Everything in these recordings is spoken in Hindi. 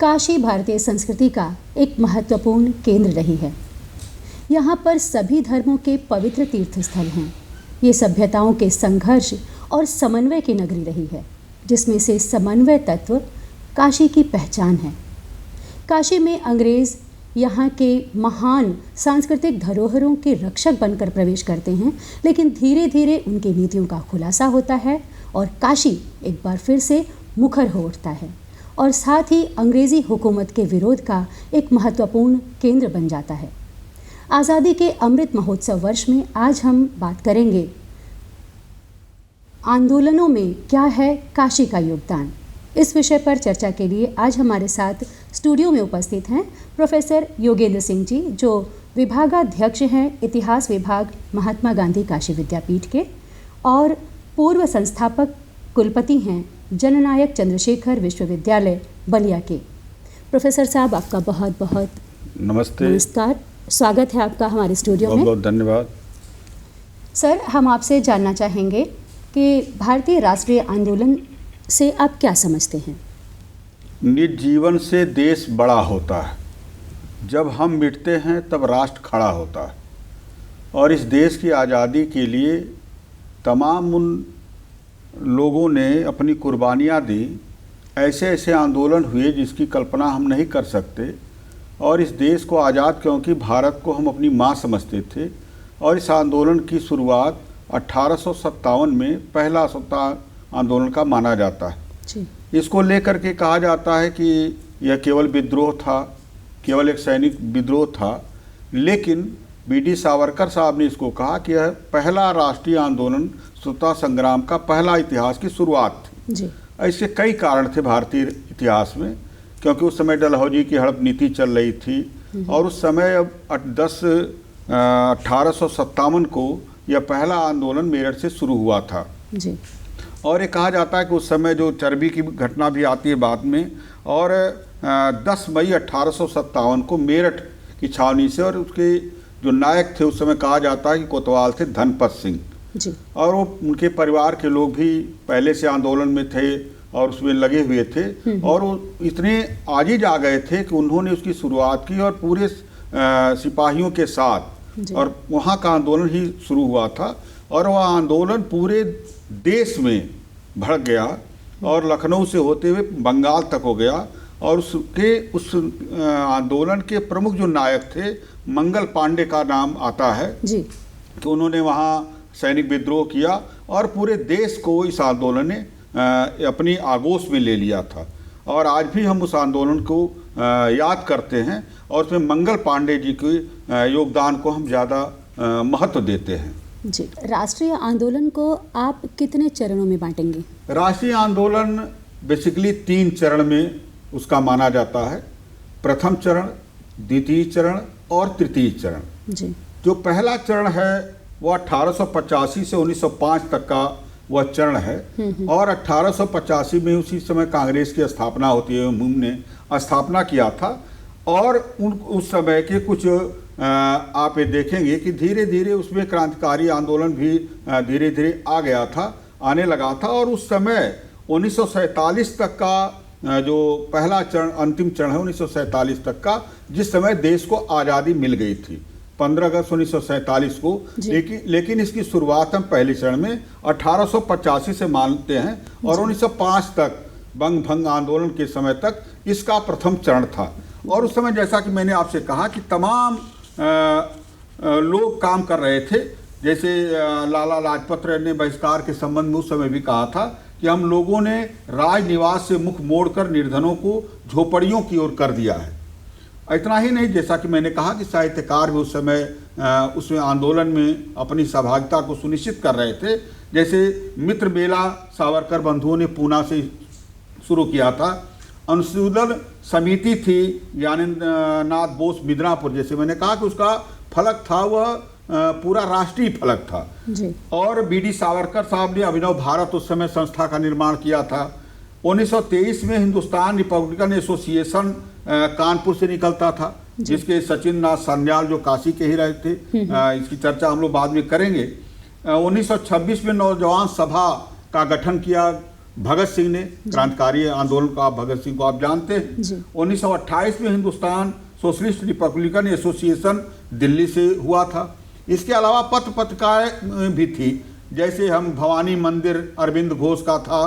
काशी भारतीय संस्कृति का एक महत्वपूर्ण केंद्र रही है। यहाँ पर सभी धर्मों के पवित्र तीर्थ स्थल हैं। ये सभ्यताओं के संघर्ष और समन्वय की नगरी रही है, जिसमें से समन्वय तत्व काशी की पहचान है। काशी में अंग्रेज़ यहाँ के महान सांस्कृतिक धरोहरों के रक्षक बनकर प्रवेश करते हैं, लेकिन धीरे धीरे उनकी नीतियों का खुलासा होता है और काशी एक बार फिर से मुखर हो उठता है और साथ ही अंग्रेज़ी हुकूमत के विरोध का एक महत्वपूर्ण केंद्र बन जाता है। आज़ादी के अमृत महोत्सव वर्ष में आज हम बात करेंगे आंदोलनों में क्या है काशी का योगदान। इस विषय पर चर्चा के लिए आज हमारे साथ स्टूडियो में उपस्थित हैं प्रोफेसर योगेंद्र सिंह जी, जो विभागाध्यक्ष हैं इतिहास विभाग महात्मा गांधी काशी विद्यापीठ के और पूर्व संस्थापक कुलपति हैं जननायक चंद्रशेखर विश्वविद्यालय बलिया के। प्रोफेसर साहब, आपका बहुत बहुत नमस्कार, स्वागत है आपका हमारे स्टूडियो में। बहुत बहुत धन्यवाद। सर, हम आपसे जानना चाहेंगे कि भारतीय राष्ट्रीय आंदोलन से आप क्या समझते हैं? निज जीवन से देश बड़ा होता है। जब हम मिटते हैं तब राष्ट्र खड़ा होता है। और इस देश की आज़ादी के लिए तमाम उन लोगों ने अपनी कुर्बानियाँ दी। ऐसे ऐसे आंदोलन हुए जिसकी कल्पना हम नहीं कर सकते। और इस देश को आज़ाद, क्योंकि भारत को हम अपनी माँ समझते थे। और इस आंदोलन की शुरुआत 1857 में पहला स्वतंत्रता आंदोलन का माना जाता है जी। इसको लेकर के कहा जाता है कि यह केवल विद्रोह था, केवल एक सैनिक विद्रोह था, लेकिन बी.डी. सावरकर साहब ने इसको कहा कि यह पहला राष्ट्रीय आंदोलन स्वतंत्रता संग्राम का पहला इतिहास की शुरुआत थी जी। ऐसे कई कारण थे भारतीय इतिहास में, क्योंकि उस समय डलहौजी की हड़प नीति चल रही थी और उस समय 1857 को यह पहला आंदोलन मेरठ से शुरू हुआ था जी। और ये कहा जाता है कि उस समय जो चर्बी की घटना भी आती है बाद में, और 10 मई 1857 को मेरठ की छावनी से, और उसके जो नायक थे उस समय कहा जाता है कि कोतवाल थे धनपत सिंह जी। और वो उनके परिवार के लोग भी पहले से आंदोलन में थे और उसमें लगे हुए थे। और वो इतने आजीज आ गए थे कि उन्होंने उसकी शुरुआत की और पूरे सिपाहियों के साथ, और वहाँ का आंदोलन ही शुरू हुआ था। और वह आंदोलन पूरे देश में भड़क गया और लखनऊ से होते हुए बंगाल तक हो गया। और उस आंदोलन के प्रमुख जो नायक थे, मंगल पांडे का नाम आता है जी। कि उन्होंने वहाँ सैनिक विद्रोह किया और पूरे देश को इस आंदोलन ने अपनी आगोश में ले लिया था। और आज भी हम उस आंदोलन को याद करते हैं और उसमें मंगल पांडे जी के योगदान को हम ज़्यादा महत्व देते हैं जी। राष्ट्रीय आंदोलन को आप कितने चरणों में बांटेंगे? राष्ट्रीय आंदोलन बेसिकली 3 चरण में उसका माना जाता है। प्रथम चरण, द्वितीय चरण और तृतीय चरण जी। जो पहला चरण है वो 1885 से 1905 तक का वह चरण है। और 1885 में उसी समय कांग्रेस की स्थापना होती है, उन्होंने स्थापना किया था। और उस समय के कुछ आप ये देखेंगे कि धीरे धीरे उसमें क्रांतिकारी आंदोलन भी धीरे धीरे आ गया था, आने लगा था। और उस समय 1947 तक का जो पहला चरण, अंतिम चरण है 1947 तक का, जिस समय देश को आज़ादी मिल गई थी 15 अगस्त 1947 को। लेकिन इसकी शुरुआत हम पहले चरण में 1885 से मानते हैं और 1905 तक बंग भंग आंदोलन के समय तक इसका प्रथम चरण था। और उस समय जैसा कि मैंने आपसे कहा कि तमाम लोग काम कर रहे थे। जैसे लाला लाजपत राय ने बहिष्कार के संबंध में उस समय भी कहा था कि हम लोगों ने राजनिवास से मुख मोड़कर निर्धनों को झोपड़ियों की ओर कर दिया है। इतना ही नहीं, जैसा कि मैंने कहा कि साहित्यकार भी उस समय उसमें आंदोलन में अपनी सहभागिता को सुनिश्चित कर रहे थे। जैसे मित्र मेला सावरकर बंधुओं ने पूना से शुरू किया था। अनुशोधन समिति थी ज्ञानेंद्रनाथ बोस मिदनापुर, जैसे मैंने कहा कि उसका फलक था वह पूरा राष्ट्रीय फलक था जी। और बी.डी. सावरकर साहब ने अभिनव भारत उस समय संस्था का निर्माण किया था। 1923 में हिंदुस्तान रिपब्लिकन एसोसिएशन कानपुर से निकलता था, जिसके सचिन नाथ सान्याल जो काशी के ही रहे थे। इसकी चर्चा हम लोग बाद में करेंगे। 1926 में नौजवान सभा का गठन किया भगत सिंह ने क्रांतिकारी आंदोलन का, भगत सिंह को आप जानते हैं। 1928 में Hindustan socialist Republican association Delhi से हुआ था। इसके अलावा पत्र पत्रिकाएं भी थी, जैसे हम भवानी मंदिर अरविंद घोष का था,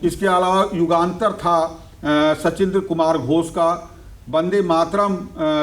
इसके अलावा युगांतर था सचिंद्र कुमार घोष का, वंदे मातरम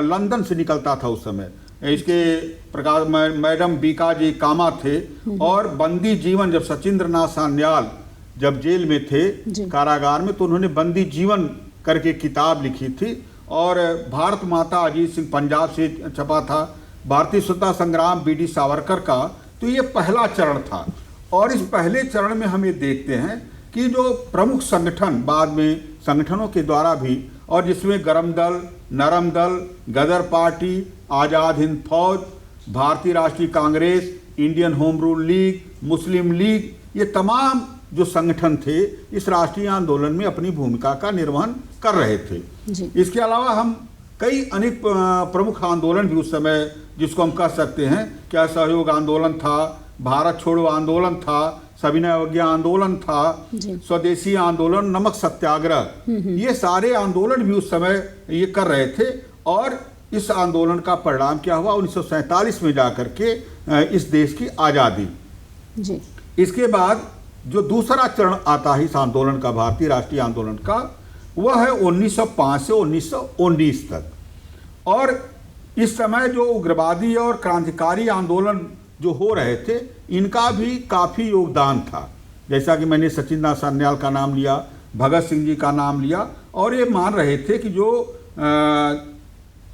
लंदन से निकलता था उस समय, इसके प्रकार मैडम बीका जी कामा थे, और बंदी जीवन जब सचिंद्र नाथ सान्याल जब जेल में थे कारागार में, तो उन्होंने बंदी जीवन करके किताब लिखी थी। और भारत माता अजीत सिंह पंजाब से छपा था, भारतीय स्वतंत्रता संग्राम बीडी सावरकर का। तो ये पहला चरण था। और इस पहले चरण में हम ये देखते हैं कि जो प्रमुख संगठन बाद में संगठनों के द्वारा भी, और जिसमें गरम दल, नरम दल, गदर party, Azad Hind Fauj, Bharatiya Rashtriya Congress, Indian home rule league, Muslim league, ये तमाम जो संगठन थे इस राष्ट्रीय आंदोलन में अपनी भूमिका का निर्वहन कर रहे थे। इसके अलावा हम कई अनेक प्रमुख आंदोलन भी उस समय, जिसको हम कह सकते हैं, क्या सहयोग आंदोलन था, भारत छोड़ो आंदोलन था, सविनय अवज्ञा आंदोलन था, स्वदेशी आंदोलन, नमक सत्याग्रह, ये सारे आंदोलन भी उस समय ये कर रहे थे। और इस आंदोलन का परिणाम क्या हुआ, 1947 में जाकर के इस देश की आज़ादी। इसके बाद जो दूसरा चरण आता है इस आंदोलन का, भारतीय राष्ट्रीय आंदोलन का, वह है 1905 से 1919 तक। और इस समय जो उग्रवादी और क्रांतिकारी आंदोलन जो हो रहे थे, इनका भी काफ़ी योगदान था। जैसा कि मैंने सचिंद्र नाथ सान्याल का नाम लिया, भगत सिंह जी का नाम लिया, और ये मान रहे थे कि जो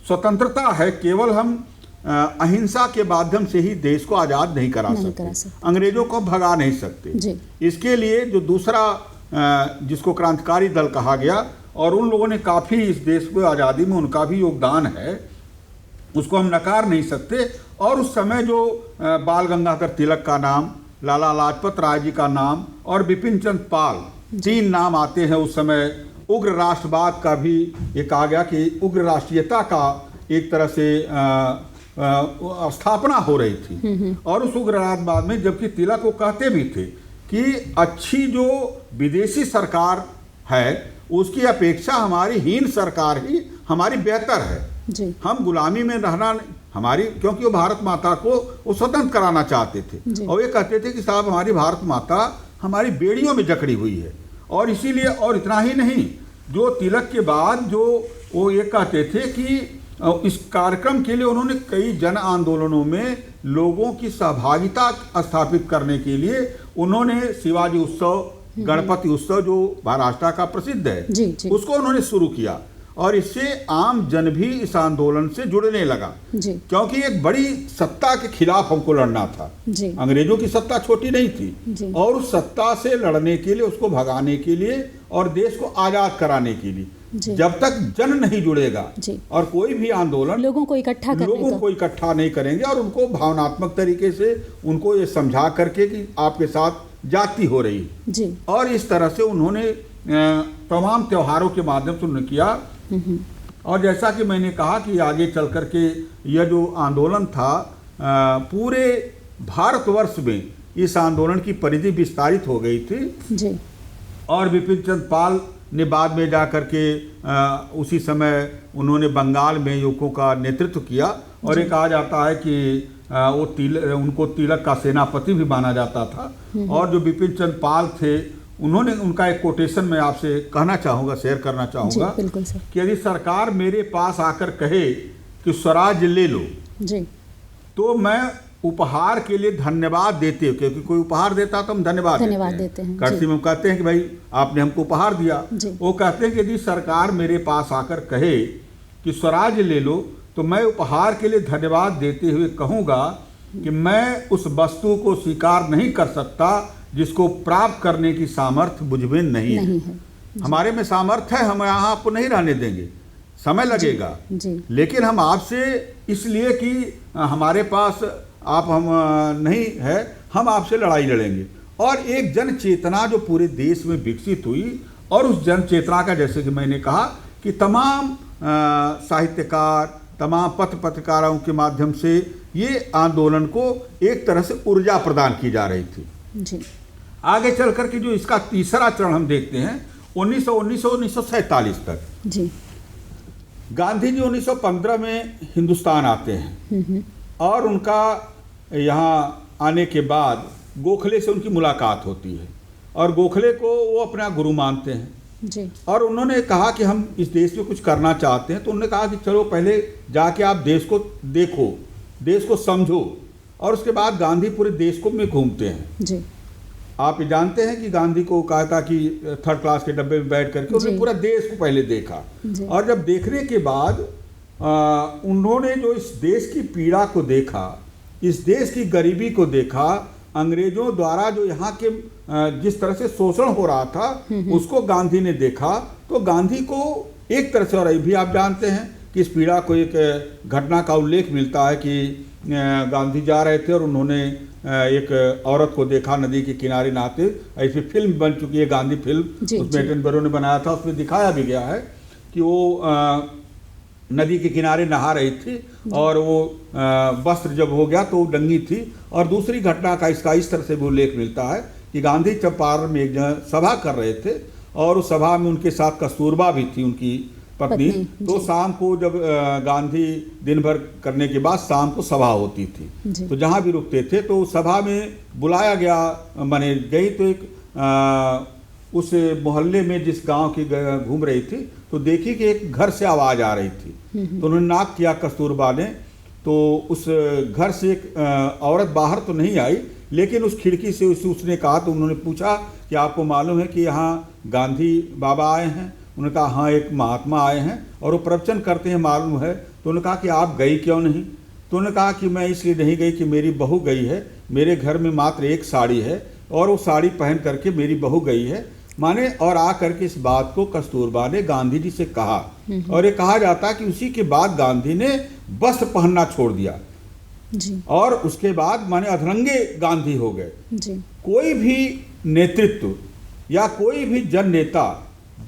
स्वतंत्रता है, केवल हम अहिंसा के माध्यम से ही देश को आज़ाद नहीं करा सकते, अंग्रेजों को भगा नहीं सकते। इसके लिए जो दूसरा जिसको क्रांतिकारी दल कहा गया, और उन लोगों ने काफ़ी इस देश को आज़ादी में उनका भी योगदान है, उसको हम नकार नहीं सकते। और उस समय जो बाल गंगाधर तिलक का नाम, लाला लाजपत राय जी का नाम और बिपिन चंद्र पाल, तीन नाम आते हैं। उस समय उग्र राष्ट्रवाद का भी ये कहा गया कि उग्र राष्ट्रीयता का एक तरह से स्थापना हो रही थी। और उस उग्रवाद में जबकि तिलक को कहते भी थे कि अच्छी जो विदेशी सरकार है उसकी अपेक्षा हमारी हीन सरकार ही हमारी बेहतर है। हम गुलामी में रहना हमारी, क्योंकि वो भारत माता को वो स्वतंत्र कराना चाहते थे, और ये कहते थे कि साहब हमारी भारत माता हमारी बेड़ियों में जकड़ी हुई है। और इसीलिए, और इतना ही नहीं, जो तिलक के बाद जो वो ये कहते थे कि इस कार्यक्रम के लिए उन्होंने कई जन आंदोलनों में लोगों की सहभागिता स्थापित करने के लिए उन्होंने शिवाजी उत्सव, गणपति उत्सव जो महाराष्ट्र का प्रसिद्ध है, उसको उन्होंने शुरू किया। और इससे आम जन भी इस आंदोलन से जुड़ने लगा, क्योंकि एक बड़ी सत्ता के खिलाफ हमको लड़ना था। अंग्रेजों की सत्ता छोटी नहीं थी, और उस सत्ता से लड़ने के लिए, उसको भगाने के लिए और देश को आजाद कराने के लिए, जब तक जन नहीं जुड़ेगा और कोई भी आंदोलन लोगों को इकट्ठा नहीं करेंगे और उनको भावनात्मक तरीके से उनको ये समझा करके कि आपके साथ जाति हो रही है। और इस तरह से उन्होंने तमाम त्योहारों के माध्यम से उन्होंने किया। और जैसा कि मैंने कहा कि आगे चल करके यह जो आंदोलन था, पूरे भारतवर्ष में इस आंदोलन की परिधि विस्तारित हो गई थी। और बिपिन चंद्र पाल ने बाद में जा करके उसी समय उन्होंने बंगाल में युवकों का नेतृत्व किया। और ये कहा जाता है कि वो उनको तिलक का सेनापति भी माना जाता था। और जो बिपिन चंद्र पाल थे, उन्होंने, उनका एक कोटेशन मैं आपसे कहना चाहूँगा, शेयर करना चाहूँगा कि यदि सरकार मेरे पास आकर कहे कि स्वराज ले लो, तो मैं उपहार के लिए धन्यवाद देते, क्योंकि कोई उपहार देता तो हम धन्यवाद देते हैं। कर्सी में हम कहते हैं कि भाई आपने हमको उपहार दिया। वो कहते हैं कि यदि सरकार मेरे पास आकर कहे कि स्वराज ले लो, तो मैं उपहार के लिए धन्यवाद देते हुए कहूँगा कि मैं उस वस्तु को स्वीकार नहीं कर सकता जिसको प्राप्त करने की सामर्थ्य मुझ में नहीं है। हमारे में सामर्थ्य है, हम यहाँ आपको नहीं रहने देंगे, समय लगेगा, लेकिन हम आपसे इसलिए कि हमारे पास आप हम नहीं है, हम आपसे लड़ाई लड़ेंगे। और एक जन चेतना जो पूरे देश में विकसित हुई, और उस जन चेतना का, जैसे कि मैंने कहा कि तमाम साहित्यकार, तमाम पत्र पत्रकारों के माध्यम से ये आंदोलन को एक तरह से ऊर्जा प्रदान की जा रही थी। आगे चल करके जो इसका तीसरा चरण हम देखते हैं 1947 तक जी। गांधी जी 1915 में हिंदुस्तान आते हैं और उनका यहाँ आने के बाद गोखले से उनकी मुलाकात होती है और गोखले को वो अपना गुरु मानते हैं जी। और उन्होंने कहा कि हम इस देश में कुछ करना चाहते हैं। तो उन्होंने कहा कि चलो पहले जाके आप देश को देखो, देश को समझो, और उसके बाद गांधी पूरे देश को में घूमते हैं जी। आप जानते हैं कि गांधी को कहा था कि थर्ड क्लास के डब्बे में बैठ करके उन्होंने पूरा देश को पहले देखा और जब देखने के बाद उन्होंने जो इस देश की पीड़ा को देखा, इस देश की गरीबी को देखा, अंग्रेजों द्वारा जो यहाँ के जिस तरह से शोषण हो रहा था उसको गांधी ने देखा। तो गांधी को एक तरह से, और अभी आप जानते हैं कि इस पीड़ा को एक घटना का उल्लेख मिलता है कि गांधी जा रहे थे और उन्होंने एक औरत को देखा नदी के किनारे नहाते। ऐसी फिल्म बन चुकी है गांधी फिल्म, उसमें एटनबरो ने बनाया था, उसमें दिखाया भी गया है कि वो नदी के किनारे नहा रही थी और वो वस्त्र जब हो गया तो नंगी थी। और दूसरी घटना का इसका इस तरह से भी उल्लेख मिलता है कि गांधी चंपारण में एक सभा कर रहे थे और उस सभा में उनके साथ कस्तूरबा भी थी, उनकी पत्नी। तो शाम को जब गांधी दिन भर करने के बाद शाम को सभा होती थी तो जहाँ भी रुकते थे तो सभा में बुलाया गया, माने गई तो एक उस मोहल्ले में जिस गांव की घूम रही थी तो देखी कि एक घर से आवाज़ आ रही थी। तो उन्होंने नाक किया कस्तूरबा ने, तो उस घर से एक औरत बाहर तो नहीं आई लेकिन उस खिड़की से उसने कहा, तो उन्होंने पूछा कि आपको मालूम है कि यहाँ गांधी बाबा आए हैं? उन्होंने कहा हाँ, एक महात्मा आए हैं और वो प्रवचन करते हैं, मालूम है। तो उन्होंने कहा कि आप गई क्यों नहीं? तो उन्होंने कहा कि मैं इसलिए नहीं गई कि मेरी बहू गई है, मेरे घर में मात्र एक साड़ी है और वो साड़ी पहन करके मेरी बहू गई है, माने। और आ करके इस बात को कस्तूरबा ने गांधी जी से कहा और ये कहा जाता है कि उसी के बाद गांधी ने वस्त्र पहनना छोड़ दिया जी। और उसके बाद माने अधरंगे गांधी हो गए जी। कोई भी नेतृत्व या कोई भी जन नेता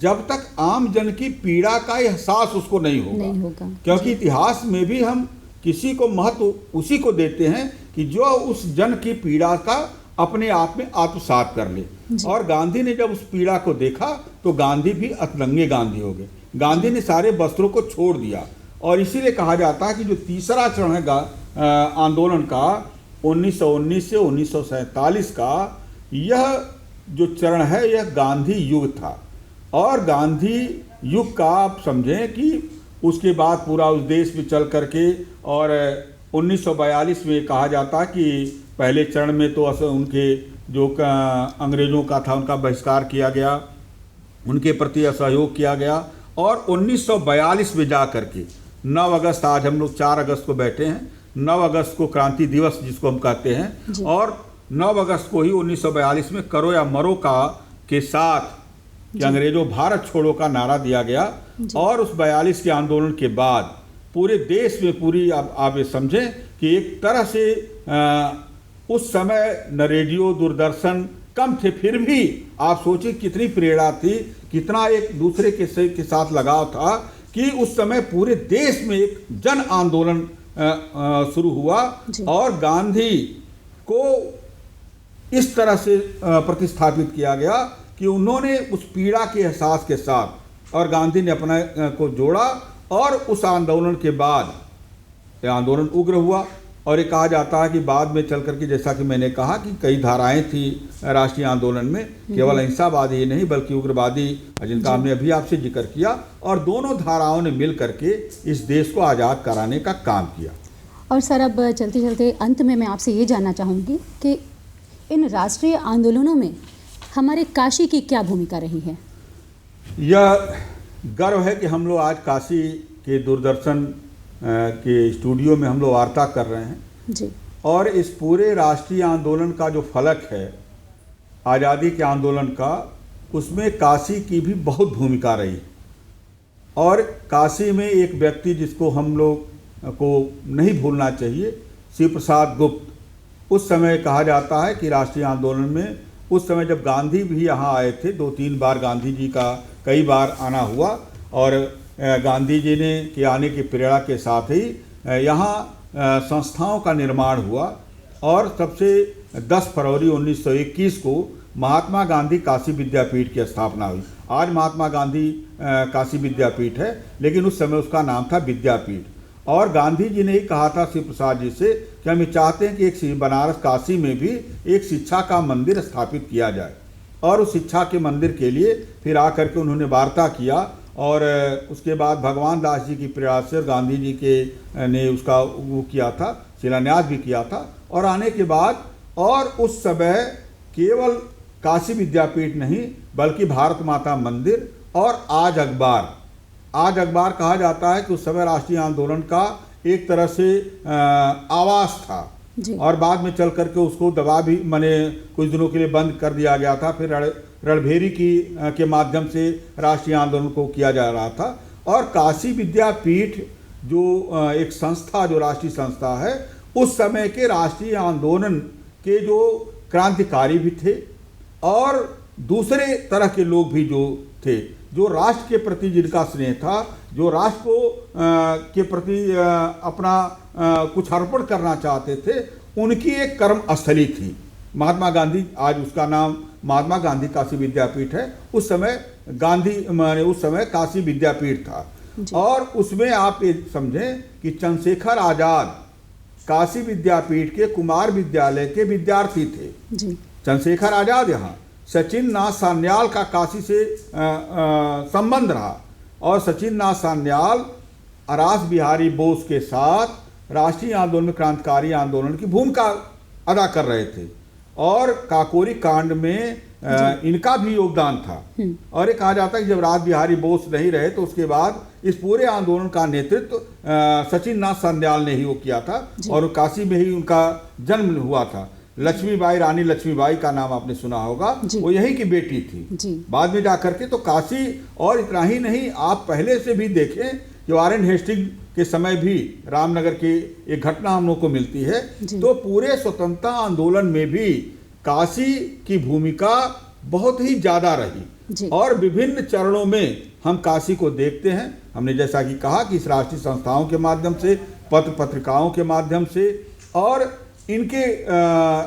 जब तक आम जन की पीड़ा का एहसास उसको नहीं होगा, क्योंकि इतिहास में भी हम किसी को महत्व उसी को देते हैं कि जो उस जन की पीड़ा का अपने आप में आत्मसात कर ले। और गांधी ने जब उस पीड़ा को देखा तो गांधी भी अतरंगे गांधी हो गए। गांधी ने सारे वस्त्रों को छोड़ दिया और इसीलिए कहा जाता है कि जो तीसरा चरण है आंदोलन का 1919 से 1947 का, यह जो चरण है यह गांधी युग था। और गांधी युग का आप समझें कि उसके बाद पूरा उस देश में चल करके और 1942 में कहा जाता कि पहले चरण में तो उनके जो अंग्रेज़ों का था उनका बहिष्कार किया गया, उनके प्रति असहयोग किया गया। और 1942 में जा करके 9 अगस्त, आज हम लोग 4 अगस्त को बैठे हैं, 9 अगस्त को क्रांति दिवस जिसको हम कहते हैं, और 9 अगस्त को ही 1942 में करो या मरो का के साथ कि अंग्रेजों भारत छोड़ो का नारा दिया गया। और उस 42 के आंदोलन के बाद पूरे देश में पूरी आप ये समझें कि एक तरह से उस समय न रेडियो दूरदर्शन कम थे, फिर भी आप सोचिए कितनी प्रेरणा थी, कितना एक दूसरे के साथ लगाव था कि उस समय पूरे देश में एक जन आंदोलन शुरू हुआ और गांधी को इस तरह से प्रतिस्थापित किया गया कि उन्होंने उस पीड़ा के एहसास के साथ और गांधी ने अपना को जोड़ा। और उस आंदोलन के बाद यह आंदोलन उग्र हुआ और ये कहा जाता है कि बाद में चल करके, जैसा कि मैंने कहा कि कई धाराएं थी राष्ट्रीय आंदोलन में, केवल अहिंसावादी ही नहीं बल्कि उग्रवादी, जिनका हमने अभी आपसे जिक्र किया, और दोनों धाराओं ने मिल करके इस देश को आज़ाद कराने का काम किया। और सर, अब चलते चलते अंत में मैं आपसे ये जानना चाहूँगी कि इन राष्ट्रीय आंदोलनों में हमारे काशी की क्या भूमिका रही है? यह गर्व है कि हम लोग आज काशी के दूरदर्शन के स्टूडियो में हम लोग वार्ता कर रहे हैं जी। और इस पूरे राष्ट्रीय आंदोलन का जो फलक है आज़ादी के आंदोलन का, उसमें काशी की भी बहुत भूमिका रही। और काशी में एक व्यक्ति जिसको हम लोग को नहीं भूलना चाहिए, शिव प्रसाद गुप्त। उस समय कहा जाता है कि राष्ट्रीय आंदोलन में उस समय जब गांधी भी यहाँ आए थे, 2-3 बार गांधी जी का कई बार आना हुआ और गांधी जी ने के आने की प्रेरणा के साथ ही यहाँ संस्थाओं का निर्माण हुआ। और सबसे 10 फरवरी 1921 को महात्मा गांधी काशी विद्यापीठ की स्थापना हुई। आज महात्मा गांधी काशी विद्यापीठ है, लेकिन उस समय उसका नाम था विद्यापीठ। और गांधी जी ने ही कहा था शिव प्रसाद जी से कि हम चाहते हैं कि एक बनारस काशी में भी एक शिक्षा का मंदिर स्थापित किया जाए। और उस शिक्षा के मंदिर के लिए फिर आकर के उन्होंने वार्ता किया, और उसके बाद भगवान दास जी की प्रेरणा से गांधी जी के ने उसका वो किया था, शिलान्यास भी किया था। और आने के बाद और उस समय केवल काशी विद्यापीठ नहीं बल्कि भारत माता मंदिर और आज अखबार कहा जाता है कि उस समय राष्ट्रीय आंदोलन का एक तरह से आवास था। और बाद में चल करके उसको दबा भी माने कुछ दिनों के लिए बंद कर दिया गया था। फिर रणभेरी के माध्यम से राष्ट्रीय आंदोलन को किया जा रहा था। और काशी विद्यापीठ जो एक संस्था, जो राष्ट्रीय संस्था है, उस समय के राष्ट्रीय आंदोलन के जो क्रांतिकारी भी थे और दूसरे तरह के लोग भी जो थे, जो राष्ट्र के प्रति जिनका स्नेह था, जो राष्ट्र को के प्रति अपना कुछ अर्पण करना चाहते थे, उनकी एक कर्म स्थली थी महात्मा गांधी। आज उसका नाम महात्मा गांधी काशी विद्यापीठ है। उस समय उस समय काशी विद्यापीठ था। और उसमें आप ये समझें कि चंद्रशेखर आजाद काशी विद्यापीठ के कुमार विद्यालय के विद्यार्थी थे। चंद्रशेखर आजाद यहाँ सचिन नाथ सान्याल का काशी से संबंध रहा, और सचिन नाथ सान्याल रास बिहारी बोस के साथ राष्ट्रीय आंदोलन में, क्रांतिकारी आंदोलन की भूमिका अदा कर रहे थे। और काकोरी कांड में इनका भी योगदान था। और ये कहा जाता है कि जब रास बिहारी बोस नहीं रहे तो उसके बाद इस पूरे आंदोलन का नेतृत्व सचिन नाथ सान्याल ने ही वो किया था। और काशी में ही उनका जन्म हुआ था। लक्ष्मीबाई, रानी लक्ष्मीबाई का नाम आपने सुना होगा, वो यही की बेटी थी। बाद में जाकर के तो काशी, और इतना ही नहीं, आप पहले से भी देखें कि वारेन हेस्टिंग के समय भी रामनगर की एक घटना हम लोग को मिलती है। तो पूरे स्वतंत्रता आंदोलन में भी काशी की भूमिका बहुत ही ज़्यादा रही। और विभिन्न चरणों में हम काशी को देखते हैं। हमने जैसा कि कहा कि इस राष्ट्रीय संस्थाओं के माध्यम से, पत्र पत्रिकाओं के माध्यम से, और इनके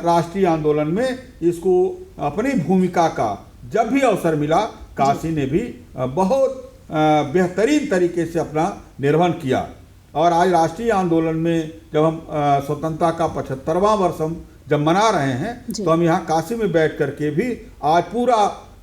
राष्ट्रीय आंदोलन में इसको अपनी भूमिका का जब भी अवसर मिला, काशी ने भी बहुत बेहतरीन तरीके से अपना निर्वहन किया। और आज राष्ट्रीय आंदोलन में जब हम स्वतंत्रता का 75वां वर्ष हम जब मना रहे हैं, तो हम यहाँ काशी में बैठ करके भी आज पूरा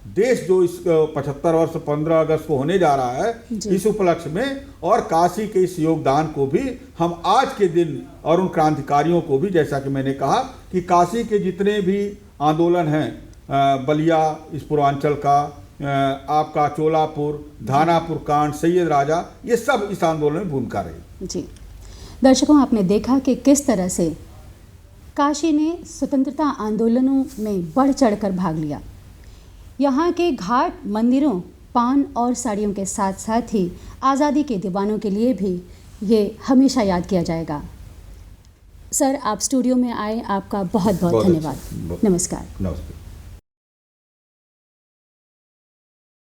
देश जो इस 75 वर्ष 15 अगस्त को होने जा रहा है, इस उपलक्ष्य में, और काशी के इस योगदान को भी हम आज के दिन, और उन क्रांतिकारियों को भी, जैसा कि मैंने कहा कि काशी के जितने भी आंदोलन हैं, बलिया इस पूर्वांचल का, आपका चोलापुर, धानापुर कांड, सैयद राजा, ये सब इस आंदोलन में भूमिका रही। जी दर्शकों, आपने देखा कि किस तरह से काशी ने स्वतंत्रता आंदोलनों में बढ़ चढ़कर भाग लिया। यहाँ के घाट, मंदिरों, पान और साड़ियों के साथ साथ ही आज़ादी के दीवानों के लिए भी ये हमेशा याद किया जाएगा। सर, आप स्टूडियो में आए, आपका बहुत बहुत धन्यवाद। नमस्कार। नमस्कार।